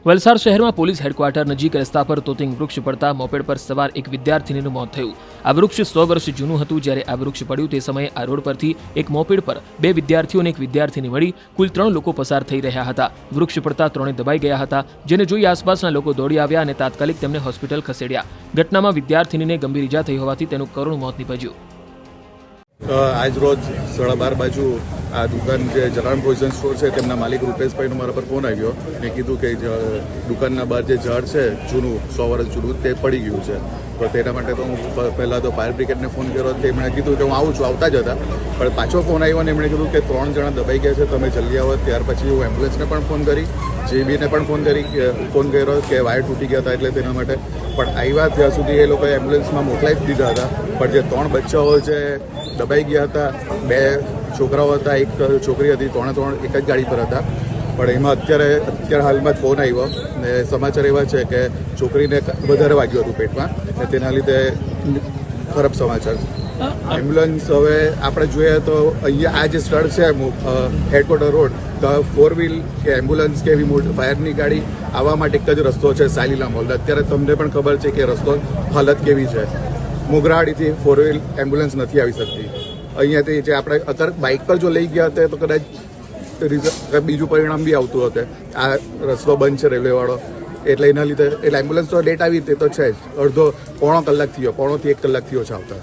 વલસાડ શહેરમાં police headquarter નજીક રસ્તા પર તોતિંગ વૃક્ષ પડતા મોપેડ પર સવાર એક વિદ્યાર્થીનીનું મોત થયું। આ વૃક્ષ 100 વર્ષ જૂનું હતું। જ્યારે આ વૃક્ષ પડ્યું તે સમયે આ રોડ પરથી એક મોપેડ પર 2 વિદ્યાર્થીઓ અને એક વિદ્યાર્થીની મળી કુલ 3 લોકો પસાર થઈ રહ્યા હતા। વૃક્ષ પડતા ત્રણે દબાઈ ગયા હતા, જેને જોઈ આસપાસના લોકો દોડી આવ્યા અને તાત્કાલિક તેમને હોસ્પિટલ ખસેડ્યા। ઘટનામાં વિદ્યાર્થીનીને ગંભીર ઇજા થઈ હોવાથી તેનું કરુણ મોત નીપજ્યું। આજ રોજ 12:30 બાજુ આ દુકાન જે જલારામ પ્રોવિઝન સ્ટોર છે તેમના માલિક રૂપેશભાઈનો મારા પર ફોન આવ્યો ને કીધું કે દુકાનના બહાર જે ઝાડ છે જૂનું 100 વર્ષ જૂનું તે પડી ગયું છે। તો તેના માટે તો હું પહેલાં તો ફાયર બ્રિગેડને ફોન કર્યો, તેમણે કીધું કે હું આવું છું, આવતા જ હતા। પણ પાછો ફોન આવ્યો ને એમણે કીધું કે 3 જણા દબાઈ ગયા છે, તમે જલ્દી આવો। ત્યાર પછી હું એમ્બ્યુલન્સને પણ ફોન કરી, જીબીને પણ ફોન કર્યો કે વાયર તૂટી ગયા હતા એટલે તેના માટે પણ આવ્યા ત્યાં સુધી એ લોકોએ એમ્બ્યુલન્સમાં મોકલાવી જ દીધા હતા। પણ જે 3 બચ્ચાઓ છે દબાઈ ગયા હતા, 2 છોકરાઓ હતા, એક છોકરી હતી, 3 એક જ ગાડી પર હતા। પણ એમાં અત્યારે હાલમાં જ ફોન આવ્યો ને સમાચાર એવા છે કે છોકરીને વધારે વાગ્યું હતું પેટમાં ને તેના લીધે ખરાબ સમાચાર છે। એમ્બ્યુલન્સ હવે આપણે જોઈએ તો અહીંયા આ જે સ્થળ છે હેડક્વાર્ટર રોડ, તો 4 વ્હીલ કે એમ્બ્યુલન્સ કે એવી મોટી ફાયરની ગાડી આવવા માટે એક જ રસ્તો છે સાલીલા મોલ। અત્યારે તમને પણ ખબર છે કે રસ્તો હાલત કેવી છે। મોગરાવાડીથી 4 વ્હીલ એમ્બ્યુલન્સ નથી આવી શકતી। અહીંયાથી જે આપણે અત્યારે બાઇક પર જો લઈ ગયા હતા તો કદાચ બીજું પરિણામ બી આવતું હતું। આ રસ્તો બંધ છે રેલવેવાળો, એટલે એના લીધે એટલે એમ્બ્યુલન્સ તો લેટ આવી તે તો છે જ, પોણો કલાક થયો, પોણોથી 1 કલાક થયો છે આવતા।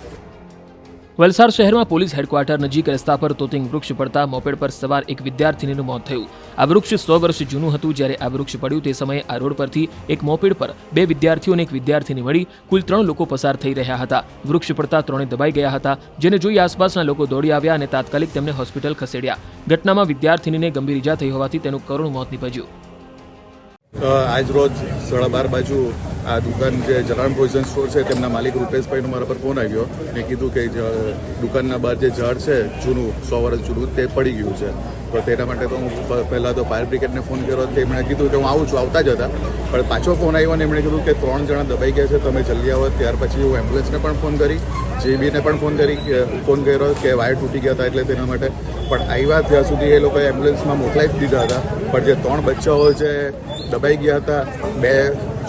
વલસાડ શહેરમાં પોલીસ હેડક્વાર્ટર નજીક રસ્તા પર તોતિંગ વૃક્ષ પડતા મોપેડ પર સવાર એક વિદ્યાર્થીનીનું મોત થયું। આ વૃક્ષ 100 વર્ષ જૂનું હતું। જ્યારે આ વૃક્ષ પડ્યું તે સમયે આ રોડ પરથી એક મોપેડ પર 2 વિદ્યાર્થીઓ અને એક વિદ્યાર્થીની મળી કુલ 3 લોકો પસાર થઈ રહ્યા હતા। વૃક્ષ પડતા ત્રણે દબાઈ ગયા હતા, જેને જોઈ આસપાસના લોકો દોડી આવ્યા અને તાત્કાલિક તેમને હોસ્પિટલ ખસેડ્યા। ઘટનામાં વિદ્યાર્થીનીને ગંભીર ઇજા થઈ હોવાથી તેનું કરુણ મોત નીપજ્યું। આજ રોજ 12:30 બાજુ આ દુકાન જે જલારામ પ્રોવિઝન સ્ટોર છે તેમના માલિક રૂપેશભાઈનો મારા પર ફોન આવ્યો ને કીધું કે દુકાનના બહાર જે ઝાડ છે જૂનું 100 વર્ષ જૂનું તે પડી ગયું છે। તો તેના માટે તો હું પહેલાં તો ફાયર બ્રિગેડને ફોન કર્યો, તેમણે કીધું કે હું આવું છું, આવતા જ હતા। પણ પાછો ફોન આવ્યો ને એમણે કીધું કે 3 જણા દબાઈ ગયા છે, તમે જલ્દી આવો। ત્યાર પછી હું એમ્બ્યુલન્સને પણ ફોન કરી, જીબીને પણ ફોન કર્યો કે વાયર તૂટી ગયા હતા એટલે તેના માટે પણ આવ્યા ત્યાં સુધી એ લોકોએ એમ્બ્યુલન્સમાં મોકલાવી જ દીધા હતા। પણ જે 3 બચ્ચાઓ છે દબાઈ ગયા હતા, 2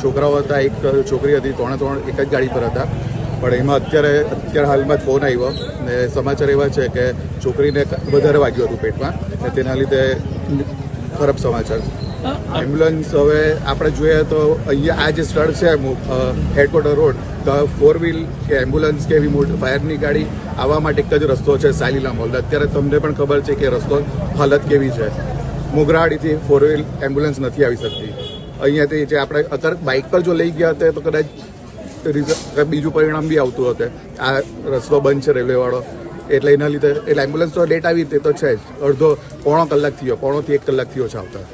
છોકરાઓ હતા, એક છોકરી હતી, 3 એક જ ગાડી પર હતા। પણ એમાં અત્યારે હાલમાં જ ફોન આવ્યો ને સમાચાર એવા છે કે છોકરીને વધારે વાગ્યું હતું પેટમાં ને તેના લીધે ખરાબ સમાચાર છે। એમ્બ્યુલન્સ હવે આપણે જોઈએ તો અહીંયા આ જે સ્થળ છે હેડક્વાર્ટર રોડ, તો 4 વ્હીલ કે એમ્બ્યુલન્સ કે એવી મોટી ફાયરની ગાડી આવવા માટે એક જ રસ્તો છે સાલીલા મોલ। અત્યારે તમને પણ ખબર છે કે રસ્તો હાલત કેવી છે। મોગરાવાડીથી 4 વ્હીલ એમ્બ્યુલન્સ નથી આવી શકતી। અહીંયાથી જે આપણે અત્યારે બાઇક પર જો લઈ ગયા હતા તો કદાચ બીજું પરિણામ બી આવતું હતું। આ રસ્તો બંધ છે રેલવેવાળો, એટલે એના લીધે એટલે એમ્બ્યુલન્સ તો લેટ આવી તે તો છે જ, પોણો કલાક થયો, પોણોથી 1 કલાક થયો છે આવતા।